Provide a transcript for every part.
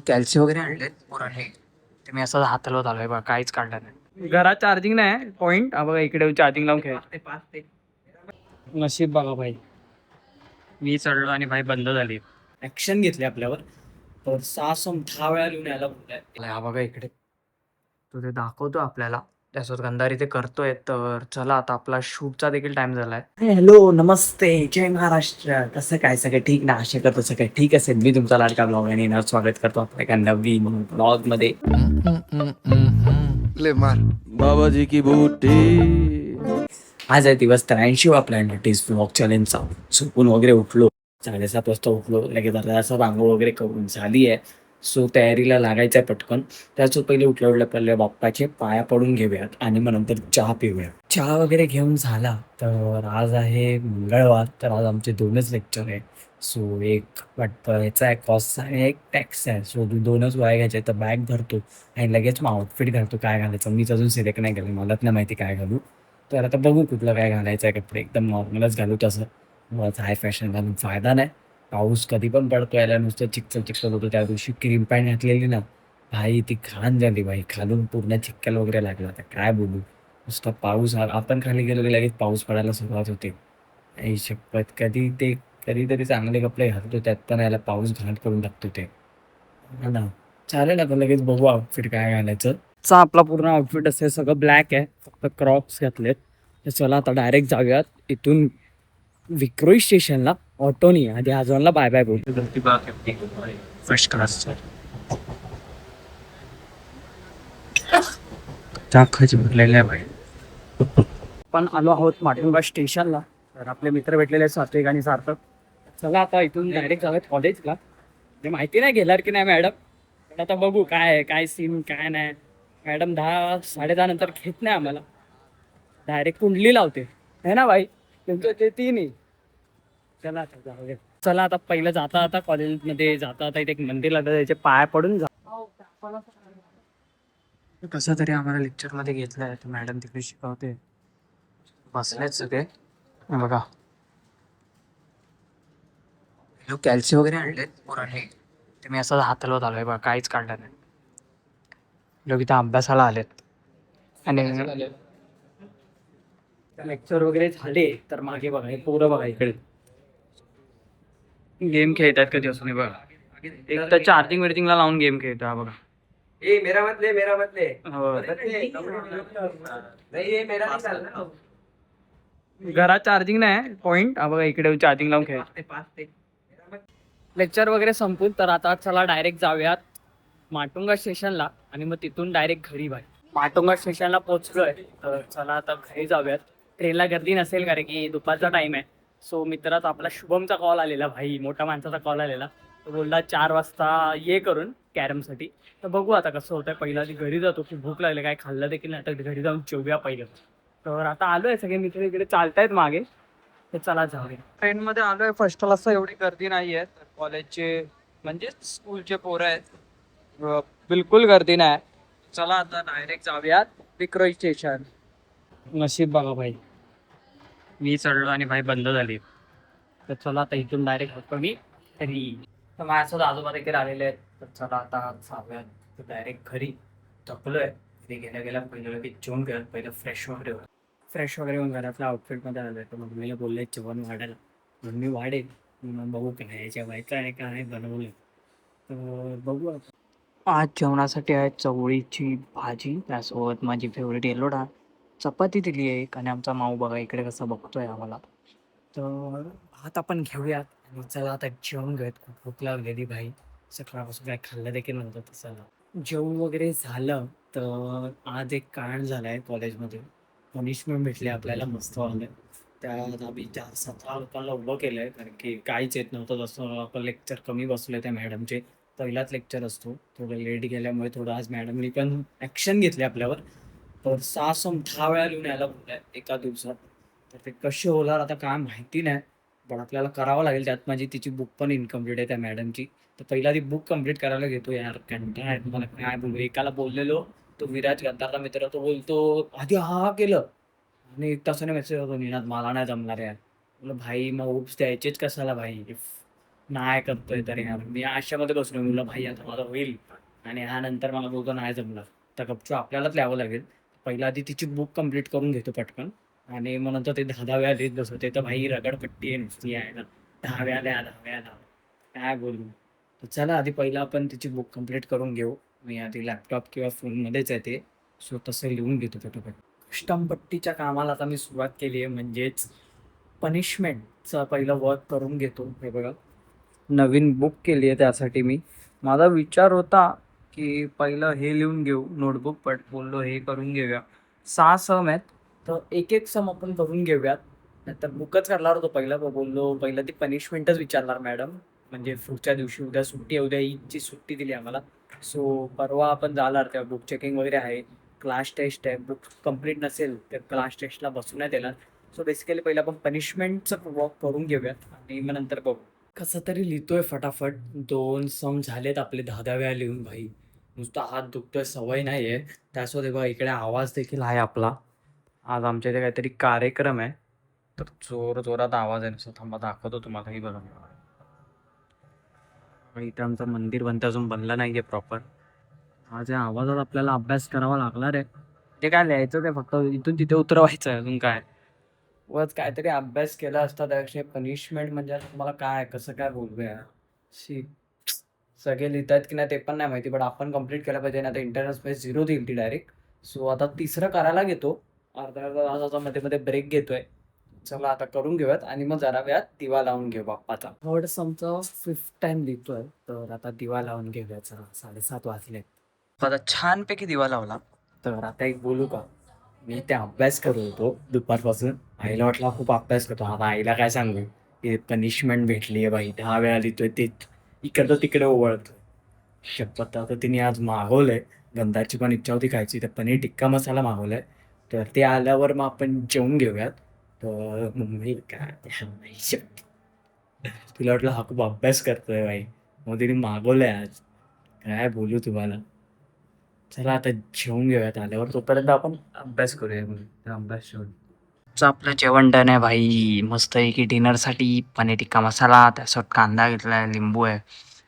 कॅल्सी वगैरे आणलेत पोरांनी. ते मी असं हात हलवत आलोय बघा, काहीच काढलं नाही. घरात चार्जिंग नाही पॉईंट, बघा इकडे चार्जिंग लावून खेळ. नशीब बघा भाई, मी चढलो आणि भाई बंद झाली. ऍक्शन घेतली आपल्यावर. तर 6 10 वेळा लिहून यायला बोललाय. हा बघा इकडे, तो ते दाखवतो आपल्याला. त्यासोबत गंधारी ते करतोय. तर चला आता आपला शूटचा देखील टाइम झालाय. हॅलो नमस्ते, जय महाराष्ट्र. कसं काय, सगळं ठीक ना? आशा करतो सगळं ठीक असेल. मी तुमचा लाडका ब्लॉग आणि स्वागत करतो आपल्या एका नवीन ब्लॉग मध्ये. ले मार बाबाजी की बूटी. आज आहे दिवस 83 आपल्या ब्लॉग चॅलेंजचा. झोपून वगैरे उठलो, 7:30 वाजता उठलो. लगेच आता असं रांगोळ वगैरे करून झाली आहे. सो तयारीला लागायचं आहे पटकन. त्याच पहिले उठल्या पहिले बाप्पाचे पाया पडून घेऊयात आणि मग नंतर चहा पिऊया. चहा वगैरे घेऊन झाला. तर आज आहे मंगळवार, तर आज आमचे 2च लेक्चर आहे. सो एक वाटतं ह्याचा आहे कॉस्टचा आणि एक टॅक्स आहे. सो 2च वाया घ्यायचे. तर बॅग भरतो आणि लगेच मग आउटफिट घालतो. काय घालायचं मीच अजून सिलेक्ट नाही केलं, मलाच नाही माहिती काय घालू. तर आता बघू कुठलं काय घालायचं आहे. कपडे एकदम नॉर्मलच घालू, तसं मग हाय फॅशन घालून फायदा नाही. पाऊस कधी पण पडतो, यायला नुसतं चिखल चिखल होतं. त्या दिवशी क्रीम पॅन्ट घातलेली ना भाई, ती घाण झाली भाई. खालून पूर्ण चिखल वगैरे लागला. आता काय बोलू, नुसता पाऊस. आपण खाली गेलो की लगेच पाऊस पडायला सुरुवात होते. आई शपथ, कधीतरी चांगले कपडे घालतो, त्यात पण यायला पाऊस घाण करून टाकतो ते. हा ना. चालेल, आता लगेच बघू आउटफिट काय घालायचं. आपला पूर्ण आउटफिट असेल, सगळं ब्लॅक आहे, फक्त क्रॉक्स घातलेत. तर चला आता डायरेक्ट जाऊयात इथून विक्रोळी स्टेशनला. ऑटोनी आधी आजोनला बाय बाय बोलतो. फर्स्ट क्लास चाखाची भरलेले आहे भाई. पण आलो आहोत माटुंगा स्टेशनला. तर आपले मित्र भेटलेले आहेत, सात्विक आणि सार्थक. चला आता इथून डायरेक्ट जाऊयात कॉलेजला. म्हणजे माहिती नाही घेणार की नाही मॅडम, पण आता बघू काय आहे, काय सीन काय नाही. मॅडम 10 10:30 नंतर घेत नाही आम्हाला, डायरेक्ट कुंडली लावते है ना भाई. तुमचं ते 3 चला आता जाऊया. चला आता पहिलं जाता आता कॉलेजमध्ये जाता आता इथे एक मंदिर लागतं, त्याचे पाया पडून जा. कसं तरी आम्हाला लेक्चर मध्ये घेतलंय. मॅडम तिकडे शिकवते, बसलेत सगळे. हे बघा, कॅल्सी वगैरे आणलेत पोरांनी. ते मी असं हात हलवत आलोय बघा, काहीच काढलं नाही. लोक इथं अभ्यासाला आलेत आणि लेक्चर वगैरे झाले. तर मागे बघा, हे पोरं बघा इकडे गेम खेळतात कधी असून. बघा, एक तर चार्जिंग वर्जिंगला लावून गेम खेळतो. हा बघा, ए मेरा मत ले, मेरा मत ले. हो. नहीं ये मेरा नहीं चल रहा. घरात चार्जिंग नाही पॉईंट, हा बघा इकडे चार्जिंग लावून खेळ. लेक्चर वगैरे संपून तर आता चला डायरेक्ट जाऊयात माटुंगा स्टेशनला आणि मग तिथून डायरेक्ट घरी भाई. माटुंगा स्टेशनला पोहोचलोय, तर चला आता घरी जाऊयात. ट्रेनला गर्दी नसेल कारण की दुपारचा टाइम आहे. सो मित्रात आपला शुभमचा कॉल आलेला भाई, मोठ्या माणसाचा कॉल आलेला. तो बोलला 4 वाजता ये करून कॅरमसाठी. तर बघू आता कसं होतंय. पहिला आधी घरी जातो, खूप भूक लागली, काय खाल्लं देखील नाही. तर घरी जाऊन जेवूया पहिलं. तर आता आलोय, सगळे मित्र इकडे चालतायत मागे. तर चला जाऊया. ट्रेनमध्ये आलोय, फर्स्ट क्लासला एवढी गर्दी नाहीये. कॉलेजचे म्हणजे स्कूलचे पोरं आहेत, बिलकुल गर्दी नाही. चला आता डायरेक्ट जाऊयात विक्रोळी स्टेशन. नशीब बघा भाई, मी चढलो आणि भाई बंद झाली. तर चला आता इथून डायरेक्ट होतो मी घरी. तर माझ्यासोबत आजोबा देखील आलेले आहेत. तर चला आता जाऊयात तर डायरेक्ट घरी. थकलोय. घरी गेल्या गेल्या पहिलं की जेवण करत, पहिलं फ्रेश वगैरे होऊन घरातल्या आउटफिटमध्ये आलोय. तर मम्मीला बोलले जेवण वाढायला, मम्मी वाढेल. मग बघू काय जेवायचं आहे काय बनवलं. तर बघू आता. आज जेवणासाठी आहे चवळीची भाजी, त्यासोबत माझी फेवरेट येलो डाळ, चपाती दिली आहे एक, आणि आमचा माऊ बघा इकडे कसं बघतोय आम्हाला. तर भात आपण घेऊयात आणि चला आता जेवण घेऊयात. खूप भूक लागलेली भाई, सकाळपासून काय खाल्लं देखील नव्हतं. तसं जेवण वगैरे झालं. तर आज एक कांड झाला आहे कॉलेजमध्ये. पनिशमेंट भेटली आपल्याला मस्त वाले. त्यात आम्ही 17 लोकांना उभं केलं आहे, कारण की काहीच येत नव्हतं. जसं आपण लेक्चर कमी बसले त्या मॅडमचे. पहिलाच लेक्चर असतो, थोडं लेट गेल्यामुळे थोडं आज मॅडमनी पण ॲक्शन घेतली आपल्यावर. तर 6 10 वेळा लिहून यायला बोलल्या एका दिवसात. तर ते कसे होणार आता काय माहिती नाही, पण आपल्याला करावं लागेल. त्यात माझी तिची बुक पण इनकम्प्लीट आहे त्या मॅडमची. तर पहिला ती बुक कम्प्लीट करायला घेतो यार. कंटाळा आहे, तुम्हाला काय बोलू. एकाला बोललेलो, तो विराज गद्दारचा मित्र, तो बोलतो आधी हा केलं आणि 1 तासाने मेसेज होतो, निनाद मला नाही जमणार यार. म्हटलं भाई मग उप्स द्यायचेच कशाला भाई. नाही करतोय तरी यार मी आशामध्ये बसलो मुलं भाई आता माझं होईल आणि हा नंतर मला बोलतो नाही जमलं तर गपचूप आपल्यालाच लिहावं लागेल. पहिला आधी तिची बुक कंप्लीट करून घेतो पटकन आणि मग नंतर ते 10 वेळा लिहित बसतो. ते तर भाई रगडपट्टी आहे नुसती आहे ना. 10 वेळा लिहा 10 वेळा लिहा. काय बोलू. तर चला आधी पहिला आपण तिची बुक कंप्लीट करून घेऊ. मी आधी लॅपटॉप किंवा फोनमध्येच आहे ते. सो तसं लिहून घेतो फटाफट. कस्टमपट्टीच्या कामाला आता मी सुरुवात केली आहे म्हणजेच पनिशमेंटचं पहिलं वर्क करून घेतो. हे बघा नवीन बुक केली आहे त्यासाठी मी. माझा विचार होता की पहिलं हे लिहून घेऊ नोटबुक पण बोललो हे करून घेऊया. 6 सम आहेत तर एक सम आपण करून घेऊयात. नाहीतर बुकच करणार होतो पहिलं पण बोललो पहिलं ती पनिशमेंटच विचारणार मॅडम म्हणजे पुढच्या दिवशी उद्या सुट्टी आहे. उद्या ईदची सुट्टी दिली आम्हाला. सो परवा आपण जाणार तेव्हा बुक चेकिंग वगैरे आहे. क्लास टेस्ट आहे. बुक कंप्लीट नसेल तर क्लास टेस्टला बसवण्यात येणार. सो बेसिकली पहिलं आपण पनिशमेंटचं वर्क करून घेऊयात आणि मग नंतर बघू. कसं तरी लिहितोय फटाफट. 2 सम झालेत आपले 10 वेळा लिहून भाई. नुसता हात दुखतोय सवय नाही आहे. त्यासोबत बघा इकडे आवाज देखील आहे आपला. आज आमच्या इथे काहीतरी कार्यक्रम आहे तर जोरात आवाज आहे नुसता. थांबा दाखवतो तुम्हाला. ही बघा इथं आमचं मंदिर बनतं अजून बनलं नाही आहे प्रॉपर. आज या आवाजात आपल्याला अभ्यास करावा लागणार आहे. ते काय लिहायचं ते फक्त इथून तिथे उतरवायचं आहे अजून काय. उगाच काहीतरी अभ्यास केला असता त्यापेक्षा पनिशमेंट म्हणजे आता तुम्हाला काय कसं काय बोलूया. शी सगळे लिहित आहेत की नाही ते पण नाही माहिती पण आपण कंप्लीट केलं पाहिजे. नाही तर इंटरनल स्पेस 0 देईल ती डायरेक्ट. सो आता तिसरं करायला घेतो. अर्धा तासाचा मध्ये मध्ये ब्रेक घेतोय. चला आता करून घेऊयात आणि मग जरा वेळात दिवा लावून घेऊ बाप्पाचा. थर्ड समचा 5th टाइम लिहितोय तर आता दिवा लावून घेऊया. चला 7:30 वाजले. आता छानपैकी दिवा लावला तर आता एक बोलू का. मी ते अभ्यास करत होतो दुपारपासून. आईला वाटला खूप अभ्यास करतो. आता आईला काय सांगू की पनिशमेंट भेटली आहे बाई 10 वेळा लिहितोय ते इकडं तिकडे ओवळतोय. शपथ आता तिने आज मागवलंय. गंधाची पण इच्छा होती खायची तर पनीर टिक्का मसाला मागवलाय. तर ते आल्यावर मग आपण जेवून घेऊयात. तर मम्मी काय शपथ. तिला वाटलं हा खूप अभ्यास करतोय बाई मग तिने मागवलंय आज. काय बोलू तुम्हाला. चला आता जेवून घेऊयात आल्यावर. तोपर्यंत आपण अभ्यास करूया. अभ्यास जेवण आपलं जेवण डन आहे भाई. मस्त आहे की डिनरसाठी पनीर टिक्का मसाला त्यासोबत कांदा घेतलाय लिंबू आहे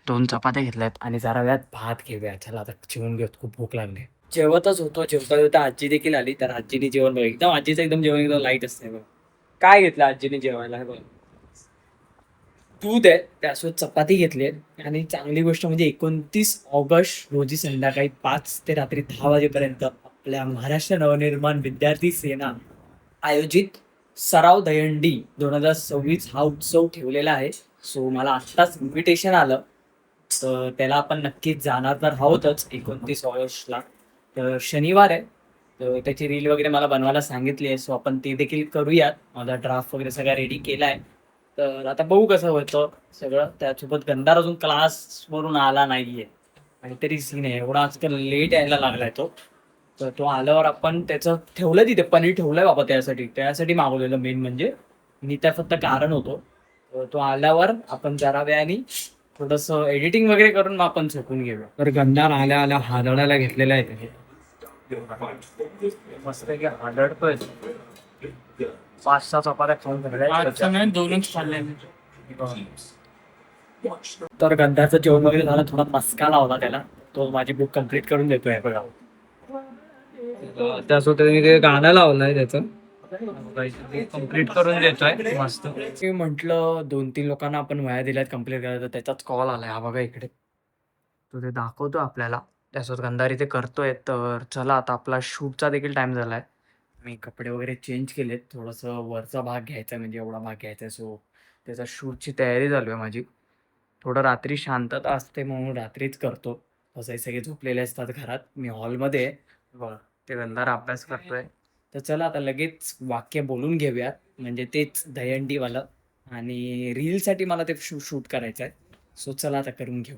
2 चपात्या घेतल्यात आणि जरा वेळात भात घेऊया. चला आता जेवण घेऊयात खूप भूक लागली. जेवतच होतो जेवता जेवता आजी देखील आली तर आजीने जेवण बघ एकदम आजीचं एकदम जेवण एकदम लाईट असते बघ. काय घेतलं आजीने जेवायला हे बघ. दूध आहे त्यासोबत चपाती घेतली आहे आणि चांगली गोष्ट म्हणजे 29 ऑगस्ट रोजी संध्याकाळी 5 ते रात्री 10 वाजेपर्यंत आपल्या महाराष्ट्र नवनिर्माण विद्यार्थी सेना आयोजित सराव दहीहंडी 2026 हा उत्सव ठेवलेला आहे. सो मला आत्ताच इन्व्हिटेशन आलं तर त्याला आपण नक्कीच जाणार तर आहोतच 29 ऑगस्टला. तर शनिवार आहे तर त्याची रील वगैरे मला बनवायला सांगितली आहे. सो आपण ते देखील करूयात. माझा ड्राफ्ट वगैरे सगळा रेडी केला आहे. तर आता बघू कसं होतं सगळं. त्यासोबत गंधार अजून क्लासवरून आला नाहीये. काहीतरी सीन आहे एवढा आजकाल लेट यायला लागलाय तो. तर तो आल्यावर आपण त्याचं ठेवलंय तिथे पनीर ठेवलंय बाबा त्यासाठी मागवलेलं मेन म्हणजे. मी त्या फक्त कारण होतो. तर तो आल्यावर आपण जरा वेळाने थोडंसं एडिटिंग वगैरे करून मग आपण झोपून घेऊया. तर गंधार आल्या आल्या हादडायला घेतलेला आहे. मस्त की हादडतोय. 5-6 चपात्या खाऊन झाल्या. 2च खाल्ले. तर गंधाचं जेवण वगैरे झालं. थोडा मस्का लावला त्याला. तो माझी बुक कंप्लीट करून देतोय बघा. त्यासोबत मी ते गाणं लावलंय त्याचं कंप्लीट करून देतोय मस्त. मी म्हटलं 2-3 लोकांना आपण वह्या दिल्यात कंप्लीट करायचं त्याचाच कॉल आलाय. हा बघा इकडे तो ते दाखवतो आपल्याला. त्यासोबत गंधारी ते करतोय. तर चला आता आपला शूटचा देखील टाइम झालाय. मी कपडे वगैरे चेंज केलेत. थोडंसं वरचा भाग घ्यायचा म्हणजे एवढा भाग घ्यायचा. सो त्याचा शूटची तयारी चालू आहे माझी. थोडं रात्री शांतता असते म्हणून रात्रीच करतो. तसंही सगळे झोपलेले असतात घरात. मी हॉलमध्ये बघा ते गंधार अभ्यास करतोय. तर चला आता लगेच वाक्य बोलून घेऊयात म्हणजे तेच दहीहंडीवालं आणि रीलसाठी मला ते शूट करायचं आहे. सो चला आता करून घेऊ.